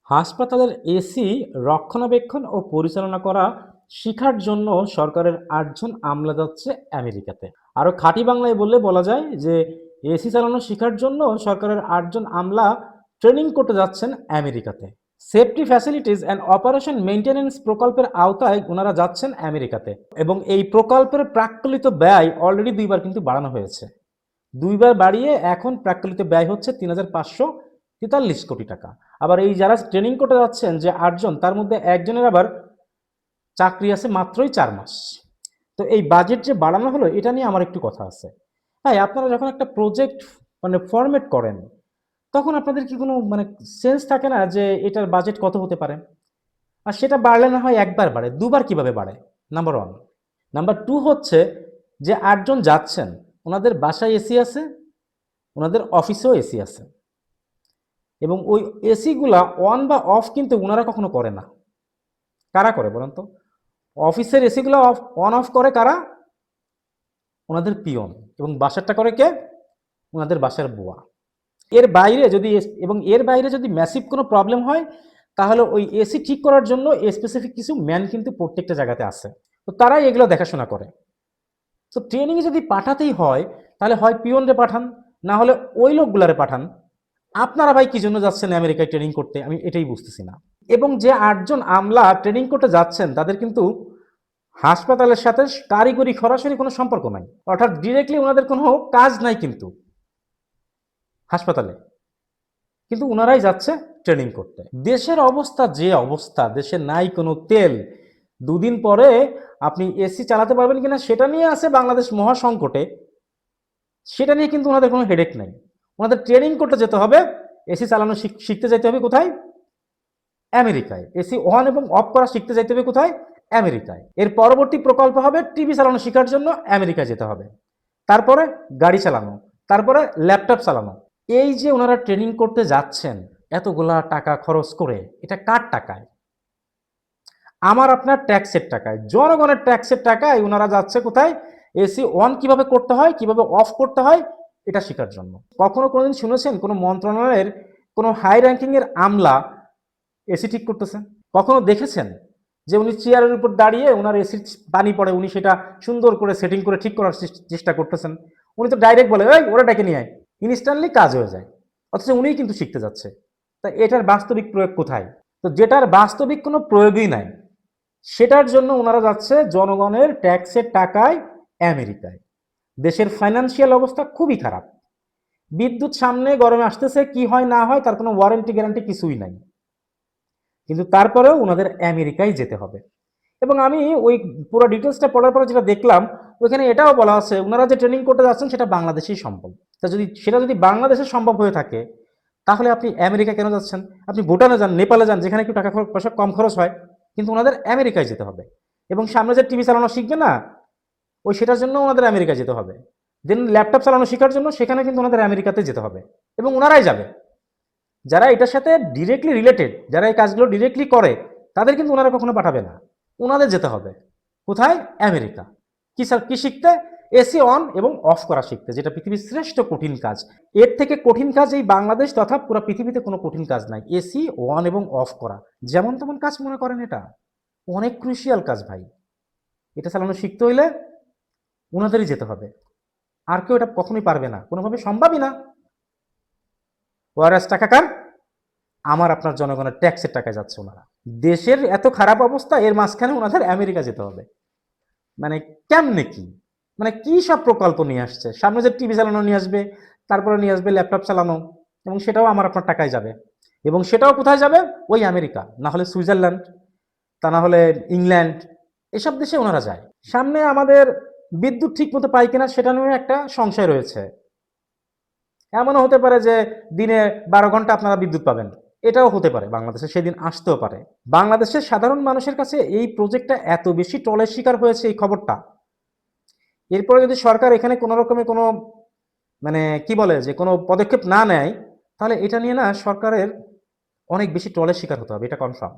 হাসপাতালের এসি রক্ষণাবেক্ষণ ও পরিচালনা করা শিখার জন্য সরকারের ৮ জন আমলা যাচ্ছে আমেরিকাতে। আরো খাঁটি বাংলায় বললে বলা যায় যে এসি চালানো শিখার জন্য সরকারের ৮ জন আমলা ট্রেনিং করতে যাচ্ছেন আমেরিকাতে। Safety facilities and operation maintenance প্রকল্পের আওতায় ওনারা যাচ্ছেন আমেরিকাতে এবং এই প্রকল্পের প্রাক্কলিত ব্যয় অলরেডি ২ বার কিন্তু বাড়ানো হয়েছে। ২ বার বাড়িয়ে এখন প্রাক্কলিত ব্যয় হচ্ছে ৩,৫৪৩ কোটি টাকা। আবার এই যারা ট্রেনিং করতে যাচ্ছেন যে ৮ জন তার মধ্যে একজনের আবার চাকরি আছে মাত্রই ৪ মাস। তো এই বাজেট যে বাড়ানো হলো এটা নিয়ে আমার একটু কথা আছে। হ্যাঁ, আপনারা যখন একটা প্রজেক্ট ফরমেট করেন তখন আপনাদের কি কোনো সেন্স থাকে না যে এটার বাজেট কত হতে পারে? আর সেটা বাড়লে না হয় একবার বাড়ে, দুবার কিভাবে বাড়ে? নাম্বার 1। নাম্বার 2 হচ্ছে যে ৮ জন যাচ্ছেন, উনাদের বাসায় এসি আছে, উনাদের অফিসেও এসি আছে এবং ওই এসিগুলা অন বা অফ কিন্তু উনারা কখনো করে না। কারা করে বলেন তো? অফিসের এসিগুলো অন অফ করে কারা? ওনাদের পিয়ন। এবং বাসারটা করে কে? ওনাদের বাসার বুয়া। এর বাইরে যদি ম্যাসিভ কোনো প্রবলেম হয় তাহলে ওই এসি ঠিক করার জন্য স্পেসিফিক কিছু ম্যান কিন্তু প্রত্যেকটা জায়গাতে আছে। তো তারাই এগুলো দেখাশোনা করে। তো ট্রেনিং যদি পাঠাতেই হয় তাহলে হয় পিয়নরে পাঠান, না হলে ওই লোকগুলারে পাঠান। আপনারা ভাই কি জন্য যাচ্ছেন আমেরিকায় ট্রেনিং করতে? আমি এটাই বুঝতেছি না। এবং যে ৮ জন আমলা ট্রেনিং করতে যাচ্ছেন তাদের কিন্তু হাসপাতালের সাথে কারিগরি সরাসরি কোনো সম্পর্ক নাই। অর্থাৎ ডিরেক্টলি ওনাদের কোনো কাজ নাই কিন্তু হাসপাতালে। কিন্তু উনারাই যাচ্ছে ট্রেনিং করতে। দেশের অবস্থা যে অবস্থা, দেশে নাই কোনো তেল। ২ দিন পরে আপনি এসি চালাতে পারবেন কিনা সেটা নিয়ে আছে বাংলাদেশ মহা সংকটে। সেটা নিয়ে কিন্তু ওনাদের কোনো হেডেক নাই। ওনাদের ট্রেনিং করতে যেতে হবে, এসি চালানো শিখতে যেতে হবে কোথায়? আমেরিকায়। এসি অন এবং অফ করা শিখতে যেতে হবে কোথায়? আমেরিকায়। এর পরবর্তী প্রকল্প হবে টিভি চালানো শেখার জন্য আমেরিকায় যেতে হবে। তারপরে গাড়ি চালানো, তারপরে ল্যাপটপ চালানো। এই যে ওনারা ট্রেনিং করতে যাচ্ছেন এতগুলা টাকা খরচ করে, এটা কার টাকায়? আমার আপনার ট্যাক্সের টাকায়, জনগণের ট্যাক্সের টাকায় ওনারা যাচ্ছে কোথায়? এসি অন কিভাবে করতে হয়, কিভাবে অফ করতে হয় এটা শেখার জন্য। কখনো কোনোদিন শুনেছেন কোনো মন্ত্রণালয়ের কোনো হাই র্যাঙ্কিং এর আমলা এসি ঠিক করতেছে? কখনো দেখেছেন যে উনি চেয়ারের উপর দাঁড়িয়ে ওনার এসির পানি পড়ে উনি সেটা সুন্দর করে সেটিং করে ঠিক করার চেষ্টা করতেছেন? উনি তো ডাইরেক্ট বলে এই ওরা ডেকে নিয়ে আয়, ইনস্ট্যান্টলি কাজ হয়ে যায়। অথচ উনিই কিন্তু শিখতে যাচ্ছে। তা এটার বাস্তবিক প্রয়োগ কোথায়? তো যেটার বাস্তবিক কোনো প্রয়োগই নাই সেটার জন্য ওনারা যাচ্ছে জনগণের ট্যাক্সের টাকায় আমেরিকায়। দেশের ফাইন্যান্সিয়াল অবস্থা খুবই খারাপ। বিদ্যুৎ সামনে গরমে আসতেছে, কি হয় না হয় তার কোনো ওয়ারেন্টি গ্যারান্টি কিছুই নাই। কিন্তু তারপরেও ওনাদের আমেরিকায় যেতে হবে। এবং আমি ওই পুরো ডিটেলসটা পড়ার পরে যেটা দেখলাম ওইখানে এটাও বলা আছে ওনারা যে ট্রেনিং করতে যাচ্ছেন সেটা বাংলাদেশেই সম্ভব। তা যদি বাংলাদেশে সম্ভব হয়ে থাকে তাহলে আপনি আমেরিকা কেন যাচ্ছেন? আপনি ভুটানে যান, নেপালে যান, যেখানে একটু টাকা পয়সা কম খরচ হয়, কিন্তু ওনাদের আমেরিকায় যেতে হবে। এবং সামনে যে টিভি চালানো শিখবে না ওই সেটার জন্য ওনাদের আমেরিকায় যেতে হবে। দেন ল্যাপটপ চালানো শেখার জন্য সেখানে কিন্তু ওনাদের আমেরিকাতে যেতে হবে এবং ওনারাই যাবে। যারা এটার সাথে ডিরেক্টলি রিলেটেড, যারা এই কাজগুলো ডিরেক্টলি করে তাদের কিন্তু ওনারা কখনো পাঠাবে না। ওনাদের যেতে হবে কোথায়? আমেরিকা। কি শিখতে? এসি অন এবং অফ করা শিখতে, যেটা পৃথিবীর শ্রেষ্ঠ কঠিন কাজ। এর থেকে কঠিন কাজ এই বাংলাদেশ তথা পুরো পৃথিবীতে কোনো কঠিন কাজ নাই। এসি অন এবং অফ করা যেমন তেমন কাজ মনে করেন, এটা অনেক ক্রুশিয়াল কাজ ভাই। এটা চালানো শিখতে হইলে ওনাদেরই যেতে হবে। আর কেউ এটা কখনোই পারবে না, কোনোভাবে সম্ভবই না। ওয়ারাস টাকা কার? আমার আপনার জনগণের ট্যাক্সের টাকায় যাচ্ছে ওনারা। দেশের এত খারাপ অবস্থা, এর মাঝখানে ওনাদের আমেরিকা যেতে হবে। মানে কেমনে কি? কি সব প্রকল্প নিয়ে আসছে? সামনে যে টিভি চালানো নিয়ে আসবে, তারপরে নিয়ে আসবে ল্যাপটপ চালানো, এবং সেটাও আমার আপনার টাকায় যাবে। এবং সেটাও কোথায় যাবে? ওই আমেরিকা, না হলে সুইজারল্যান্ড, তা না হলে ইংল্যান্ড, এসব দেশে ওনারা যায়। সামনে আমাদের বিদ্যুৎ ঠিক মতো পাই কিনা সেটা নিয়ে একটা সংশয় রয়েছে। এমনও হতে পারে যে দিনে ১২ ঘন্টা আপনারা বিদ্যুৎ পাবেন, এটাও হতে পারে, বাংলাদেশে সেদিন আসতেও পারে। বাংলাদেশের সাধারণ মানুষের কাছে এই প্রজেক্টটা এত বেশি ট্রলের শিকার হয়েছে এই খবরটা। এরপরে যদি সরকার এখানে কোনো রকমের কোনো কি বলে যে কোনো পদক্ষেপ না নেয় তাহলে এটা নিয়ে না সরকারের অনেক বেশি ট্রলের শিকার হতে হবে, এটা কনফার্ম।